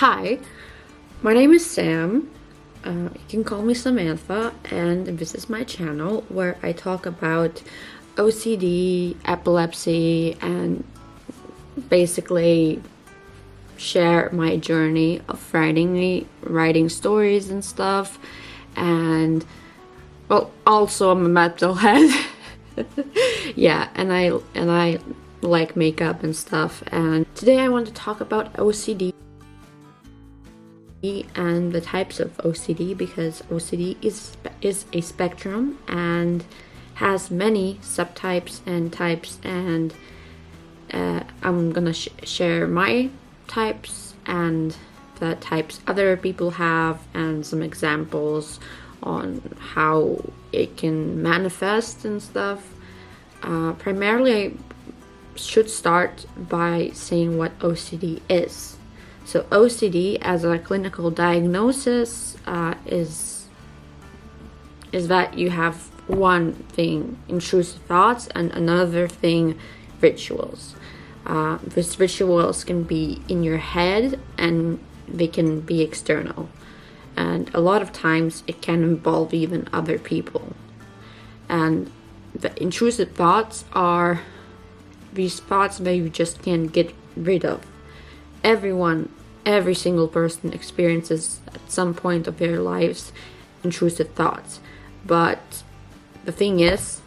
Hi, my name is Sam. You can call me Samantha, and this is my channel where I talk about OCD, epilepsy, and basically share my journey of writing stories and stuff. And well, also I'm a metalhead. Yeah, and I like makeup and stuff. And today I want to talk about OCD and the types of OCD, because OCD is a spectrum and has many subtypes and types, and I'm gonna share my types and the types other people have, and some examples on how it can manifest and stuff. Primarily, I should start by saying what OCD is. So OCD as a clinical diagnosis is that you have one thing, intrusive thoughts, and another thing, rituals. These rituals can be in your head and they can be external. And a lot of times it can involve even other people. And the intrusive thoughts are these thoughts that you just can't get rid of. Every single person experiences at some point of their lives intrusive thoughts. But the thing is,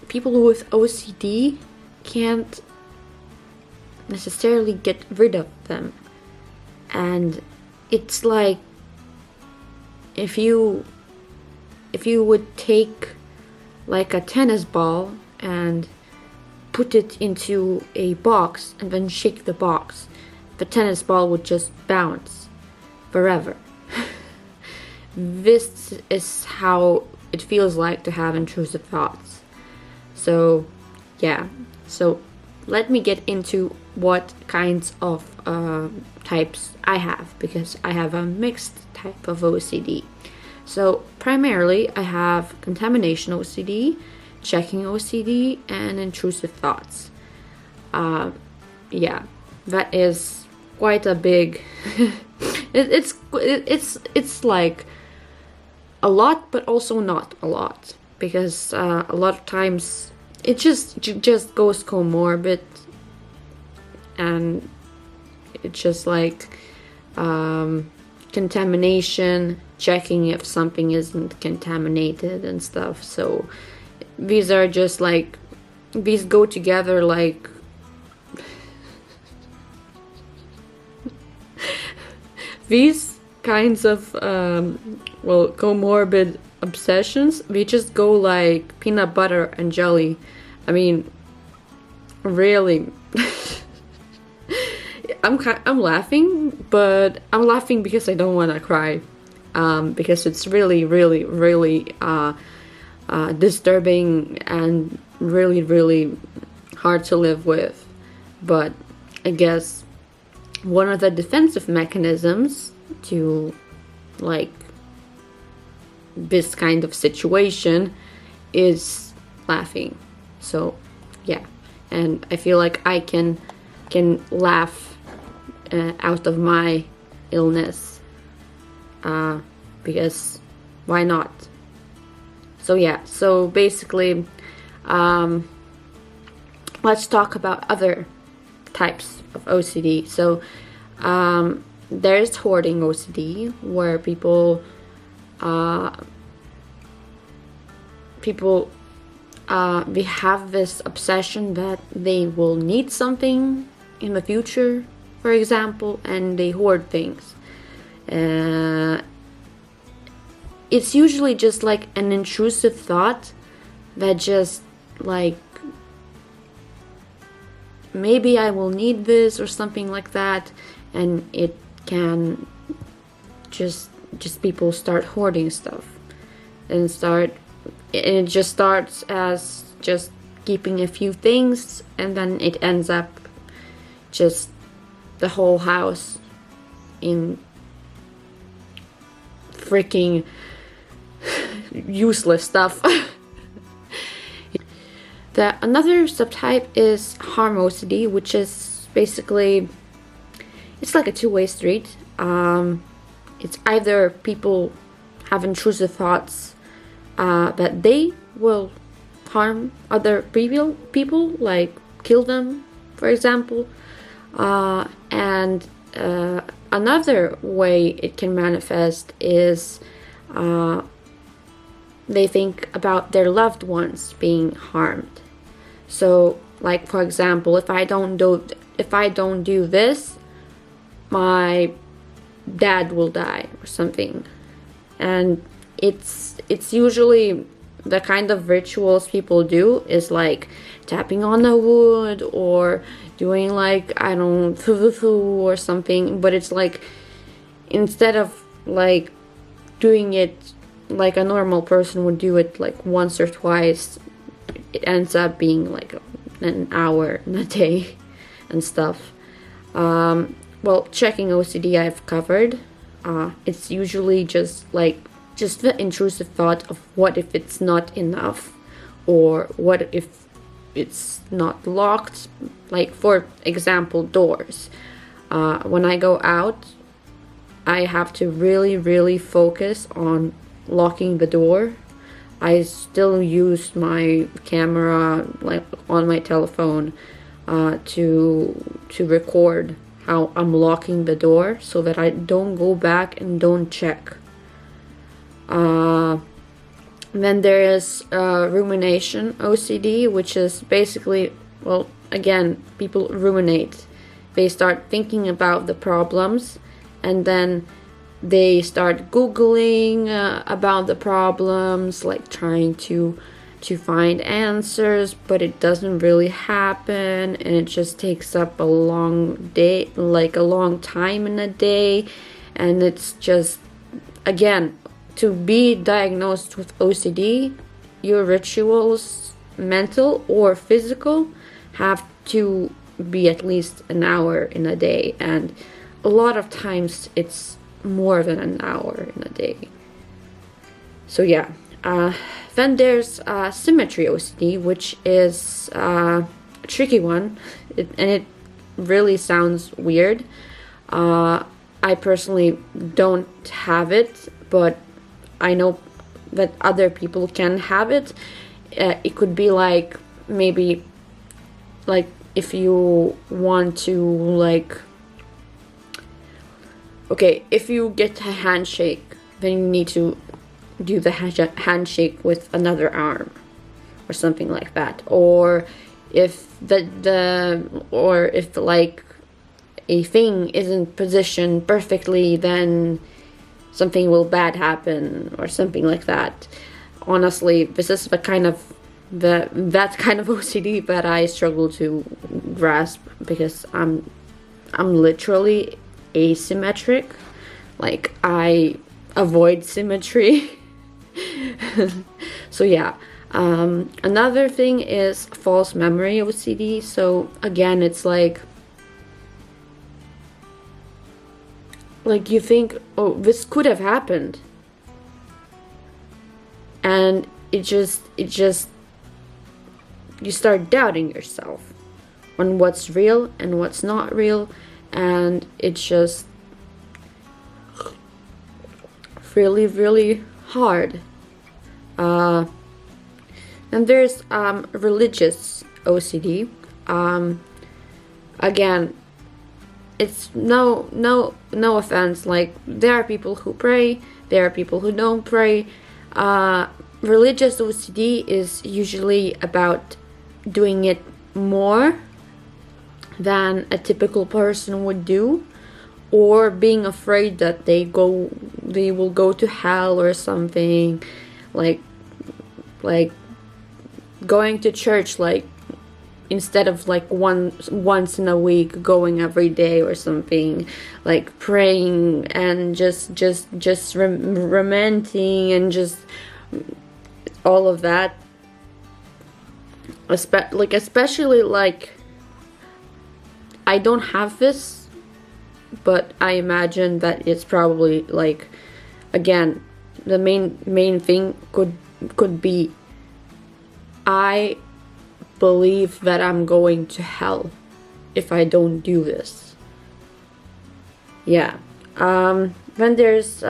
people with OCD can't necessarily get rid of them. And it's like if you would take like a tennis ball and put it into a box and then shake the box, the tennis ball would just bounce forever. This is how it feels like to have intrusive thoughts. So yeah, so let me get into what kinds of types I have, because I have a mixed type of OCD. So primarily I have contamination OCD, checking OCD, and intrusive thoughts. Yeah, that is quite a big it's like a lot, but also not a lot, because a lot of times it just goes comorbid, and it's just like contamination, checking if something isn't contaminated and stuff. So these are just like, these go together like these kinds of comorbid obsessions, they just go like peanut butter and jelly. I mean, really. I'm laughing, but I'm laughing because I don't want to cry, because it's really disturbing and really hard to live with. But I guess one of the defensive mechanisms to like this kind of situation is laughing. So yeah, and I feel like I can laugh out of my illness, because why not? So yeah, so basically let's talk about other types of OCD. So there's hoarding OCD, where people they have this obsession that they will need something in the future, for example, and they hoard things. It's usually just like an intrusive thought that just like, maybe I will need this or something like that, and it can just people start hoarding stuff, and it just starts as just keeping a few things, and then it ends up just the whole house in freaking useless stuff. The another subtype is harm OCD, which is basically, it's like a two-way street. It's either people have intrusive thoughts that they will harm other people, like kill them, for example. And another way it can manifest is they think about their loved ones being harmed. So, like, for example, if I don't do this, my dad will die or something. And it's usually the kind of rituals people do is like tapping on the wood or doing like, I don't or something, but it's like, instead of like doing it like a normal person would do it like once or twice, it ends up being like an hour in a day and stuff. Well, checking OCD I've covered. It's usually just the intrusive thought of what if it's not enough, or what if it's not locked. Like, for example, doors. When I go out, I have to really, really focus on locking the door. I still use my camera, like on my telephone, to record how I'm locking the door so that I don't go back and don't check. Then there is rumination OCD, which is basically, well, again, people ruminate. They start thinking about the problems, and then they start Googling about the problems, like trying to find answers, but it doesn't really happen, and it just takes up a long day, like a long time in a day. And it's just, again, to be diagnosed with OCD, your rituals, mental or physical, have to be at least an hour in a day, and a lot of times it's more than an hour in a day. So yeah. Then there's symmetry OCD, which is a tricky one, and it really sounds weird. I personally don't have it, but I know that other people can have it. It could be like, maybe like if you want to, like, okay, if you get a handshake, then you need to do the handshake with another arm or something like that. Or if if like a thing isn't positioned perfectly, then something will bad happen or something like that. Honestly, this is that kind of OCD that I struggle to grasp, because I'm literally asymmetric. Like, I avoid symmetry. So yeah. Another thing is false memory OCD. So again, it's like you think, oh, this could have happened, and it just you start doubting yourself on what's real and what's not real, and it's just really, really hard. And there's religious OCD. Again, it's no offense. Like, there are people who pray, there are people who don't pray. Religious OCD is usually about doing it more than a typical person would do, or being afraid that they will go to hell or something, like going to church, like, instead of like once in a week, going every day or something, like praying and just lamenting and just all of that. Especially like, I don't have this, but I imagine that it's probably like, again, the main thing could be, I believe that I'm going to hell if I don't do this. Yeah. Then there's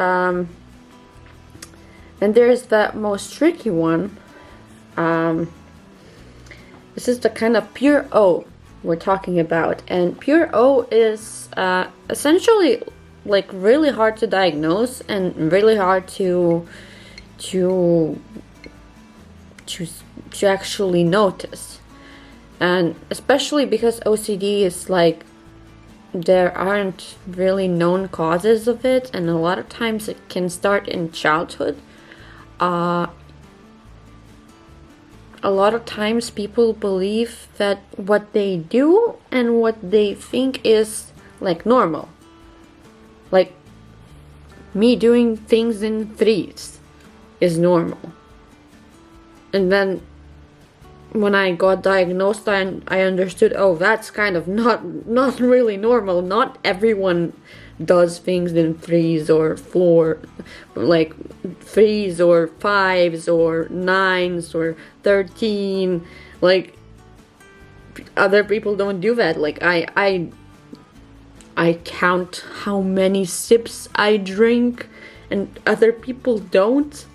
the most tricky one. This is the kind of pure O we're talking about, and pure O is essentially like really hard to diagnose and really hard to actually notice, and especially because OCD is like, there aren't really known causes of it, and a lot of times it can start in childhood. A lot of times people believe that what they do and what they think is like normal. Like me doing things in threes is normal. And then when I got diagnosed, I understood, oh, that's kind of not really normal. Not everyone does things in threes or four, like threes or fives or nines or 13. Like other people don't do that. Like I count how many sips I drink, and other people don't.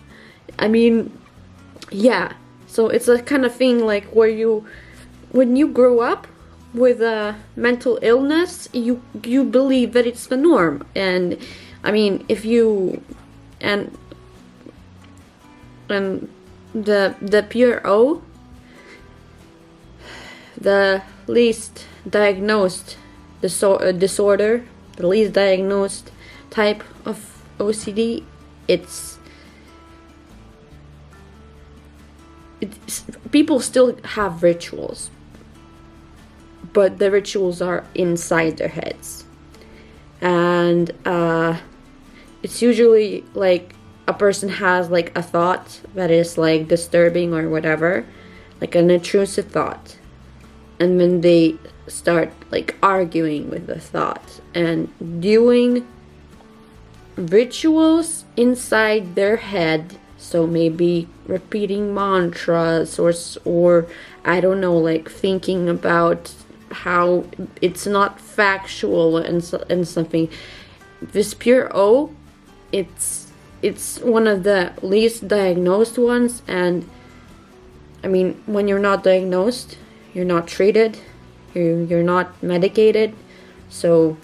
I mean, yeah. So it's a kind of thing like where when you grow up with a mental illness, you believe that it's the norm. And I mean, if you and the pure O, the least diagnosed disorder, the least diagnosed type of OCD, people still have rituals, but the rituals are inside their heads, and it's usually like a person has like a thought that is like disturbing or whatever, like an intrusive thought, and then they start like arguing with the thought and doing rituals inside their head. So maybe repeating mantras or I don't know, like thinking about how it's not factual and something. This pure O, it's one of the least diagnosed ones, and I mean, when you're not diagnosed, you're not treated, you're not medicated, so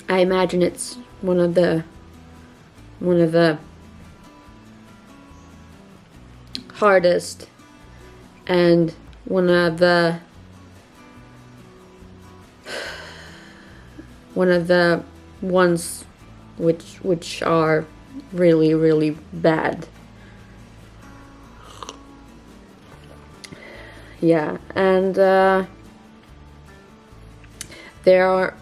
I imagine it's one of the hardest and one of the ones which are really, really bad. Yeah, and there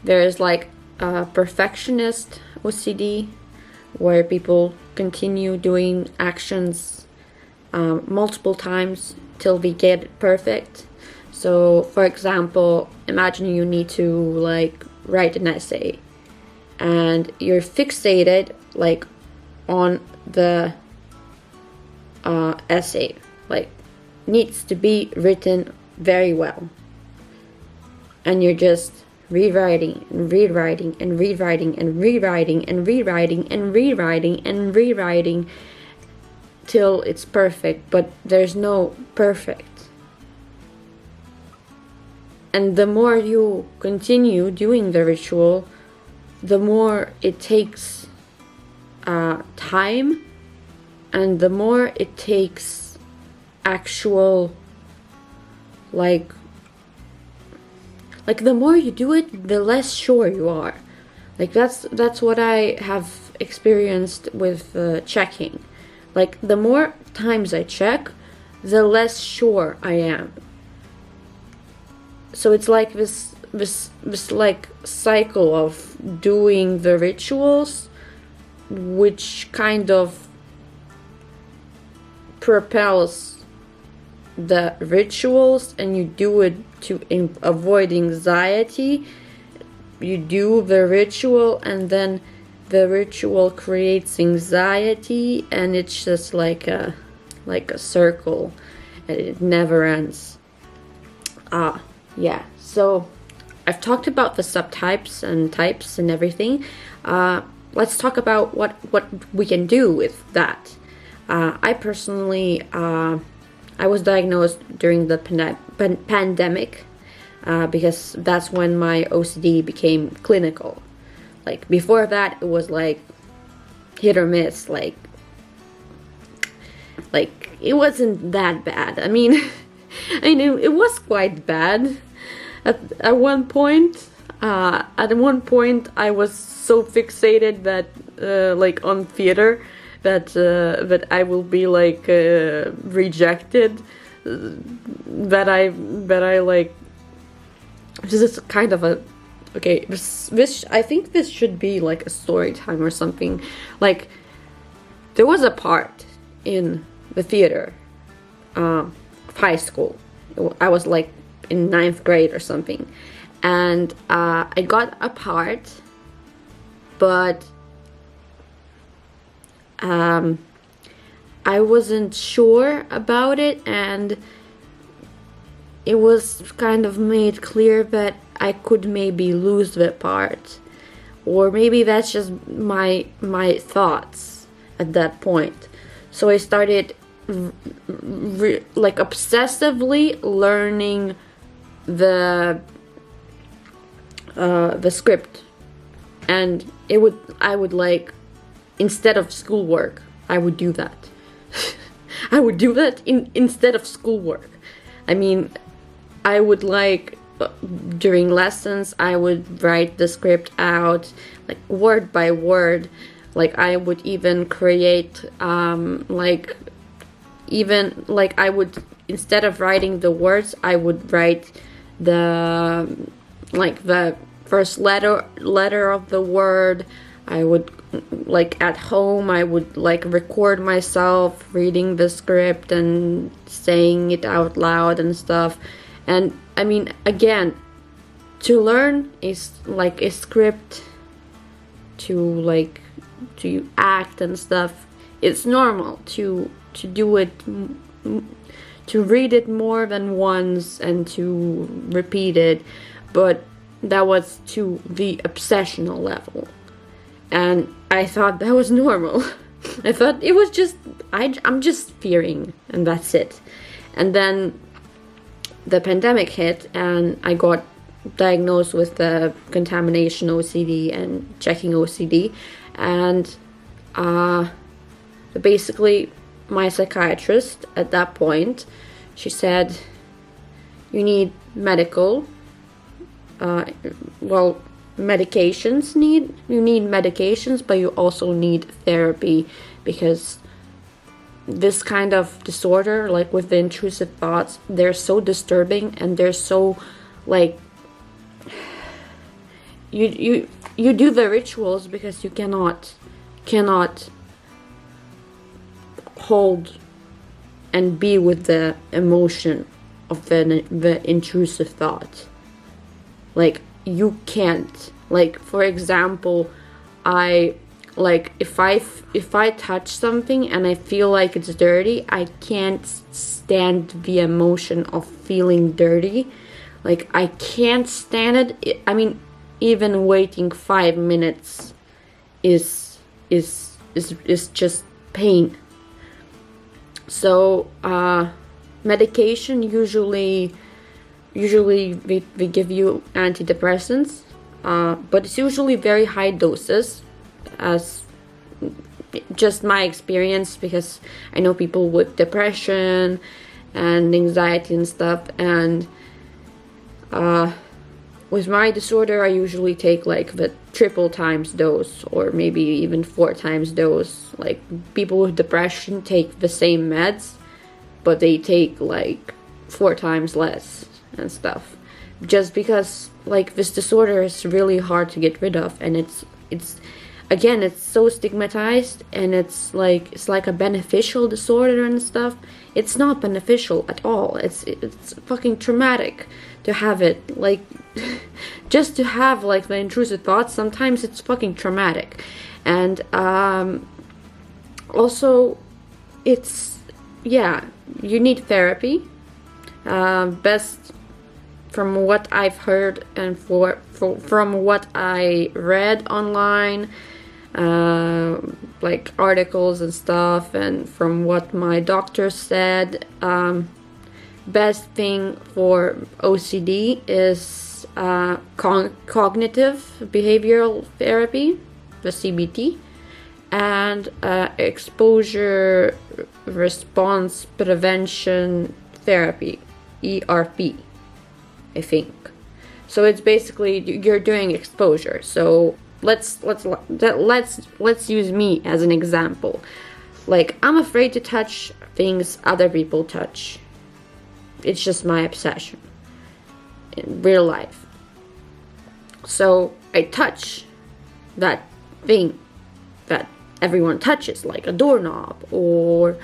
is like a perfectionist OCD, where people continue doing actions multiple times till they get it perfect. So, for example, imagine you need to like write an essay, and you're fixated like on the essay, like needs to be written very well, and you're just rewriting and rewriting and rewriting and rewriting and rewriting and rewriting and rewriting till it's perfect, but there's no perfect. And the more you continue doing the ritual, the more it takes time, and the more it takes actual like the more you do it, the less sure you are. Like that's what I have experienced with checking. Like the more times I check, the less sure I am. So it's like this like cycle of doing the rituals, which kind of propels the rituals, and you do it to avoid anxiety. You do the ritual, and then the ritual creates anxiety, and it's just like a circle. and it never ends. Yeah, so I've talked about the subtypes and types and everything. Let's talk about what we can do with that. I personally, I was diagnosed during the pandemic because that's when my OCD became clinical. Like before that, it was like hit or miss. Like it wasn't that bad. I mean, it was quite bad at one point. At one point, I was so fixated that like on theater that I will be like rejected. That I like. This is kind of a okay. This I think this should be like a story time or something. Like there was a part in the theater, high school. I was like in 9th grade or something, and I got a part, but I wasn't sure about it, and it was kind of made clear that I could maybe lose the part, or maybe that's just my thoughts at that point. So I started like obsessively learning the script, and I would like, instead of schoolwork, I would do that. I would do that instead of schoolwork. I mean, I would like during lessons I would write the script out like word by word. Like I would even create like even like I would, instead of writing the words, I would write the like the first letter of the word. I would like at home I would like record myself reading the script and saying it out loud and stuff. And I mean, again, to learn is like a script, to act and stuff. It's normal to do it, to read it more than once and to repeat it, but that was to the obsessional level, and I thought that was normal. I thought it was just I'm just fearing, and that's it. And then the pandemic hit, and I got diagnosed with the contamination OCD and checking OCD, and basically my psychiatrist at that point, she said, you need medical, medications, you need medications, but you also need therapy, because this kind of disorder, like with the intrusive thoughts, they're so disturbing, and they're so like you do the rituals because you cannot hold and be with the emotion of the intrusive thought. Like you can't, like for example, I like if I touch something and I feel like it's dirty, I can't stand the emotion of feeling dirty. Like I can't stand it. I mean, even waiting 5 minutes is just pain. So medication, usually we give you antidepressants, but it's usually very high doses, as just my experience, because I know people with depression and anxiety and stuff, and with my disorder I usually take like the triple times dose, or maybe even 4 times dose. Like people with depression take the same meds, but they take like 4 times less and stuff, just because like this disorder is really hard to get rid of, and it's again, it's so stigmatized, and it's like a beneficial disorder and stuff. It's not beneficial at all. It's fucking traumatic to have it. Like just to have like the intrusive thoughts, sometimes it's fucking traumatic. And also it's yeah, you need therapy. Best from what I've heard and from what I read online, like articles and stuff, and from what my doctor said, best thing for OCD is cognitive behavioral therapy, the CBT, and exposure response prevention therapy, ERP, I think. So it's basically you're doing exposure. So let's use me as an example. Like, I'm afraid to touch things other people touch. It's just my obsession in real life. So I touch that thing that everyone touches, like a doorknob, or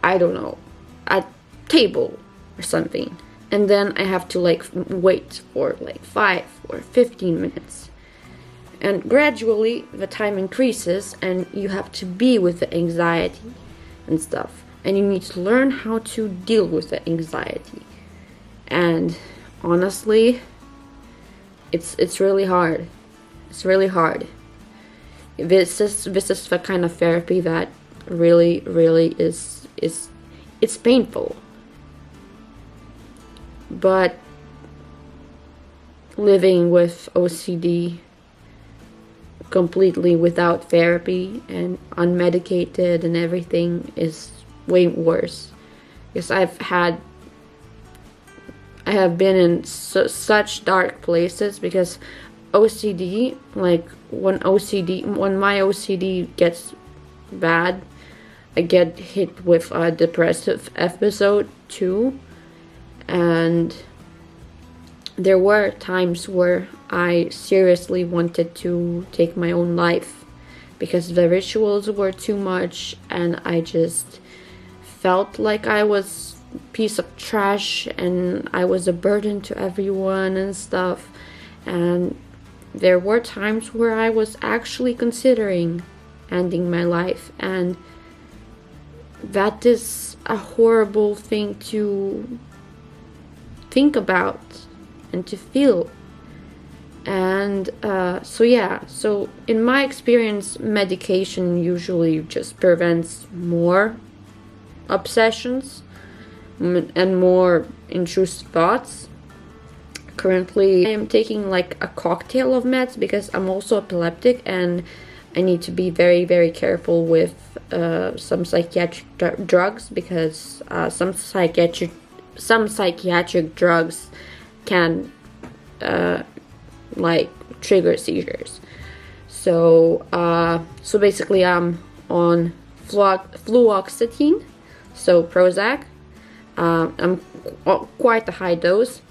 I don't know, a table or something. And then I have to like wait for like 5 or 15 minutes. And gradually the time increases, and you have to be with the anxiety and stuff. And you need to learn how to deal with the anxiety. And honestly, it's really hard. It's really hard. This is the kind of therapy that really is it's painful. But living with OCD completely without therapy and unmedicated and everything is way worse. Because I have been in such dark places because OCD, like when my OCD gets bad, I get hit with a depressive episode too. And there were times where I seriously wanted to take my own life because the rituals were too much, and I just felt like I was a piece of trash and I was a burden to everyone and stuff. And there were times where I was actually considering ending my life, and that is a horrible thing to think about and to feel. And so in my experience, medication usually just prevents more obsessions and more intrusive thoughts. Currently I am taking like a cocktail of meds because I'm also epileptic, and I need to be very careful with some psychiatric drugs, because some psychiatric drugs can like trigger seizures. So basically I'm on fluoxetine, so Prozac. I'm quite a high dose.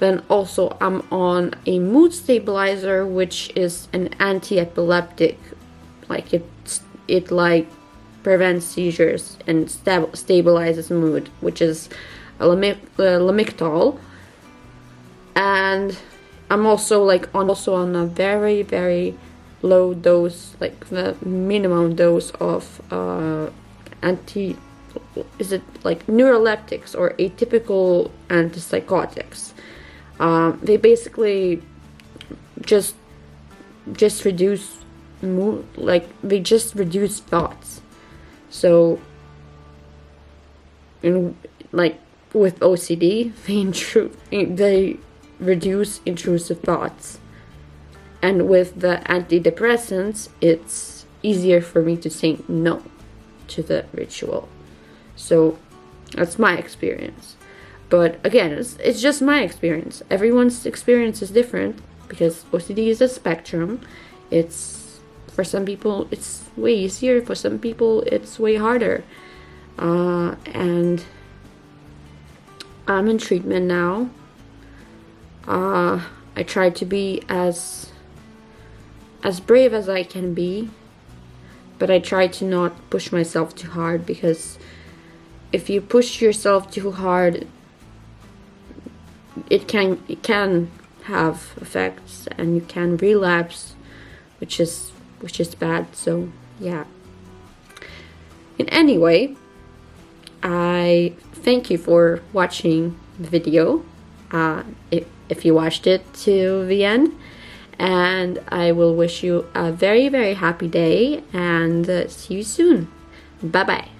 Then also I'm on a mood stabilizer, which is an anti-epileptic. Like it like prevents seizures and stabilizes mood, which is Lamictal. And I'm also on a very low dose, like the minimum dose of is it like neuroleptics or atypical antipsychotics. They basically just reduce mood, like they just reduce thoughts. So like with OCD, they reduce intrusive thoughts, and with the antidepressants, it's easier for me to say no to the ritual. So that's my experience. But again, it's just my experience. Everyone's experience is different because OCD is a spectrum. It's, for some people, it's way easier. For some people, it's way harder. And I'm in treatment now. I try to be as brave as I can be, but I try to not push myself too hard, because if you push yourself too hard, it can have effects, and you can relapse, which is bad. So yeah. In any way, I thank you for watching the video, if you watched it to the end. And I will wish you a very, very happy day and see you soon. Bye bye.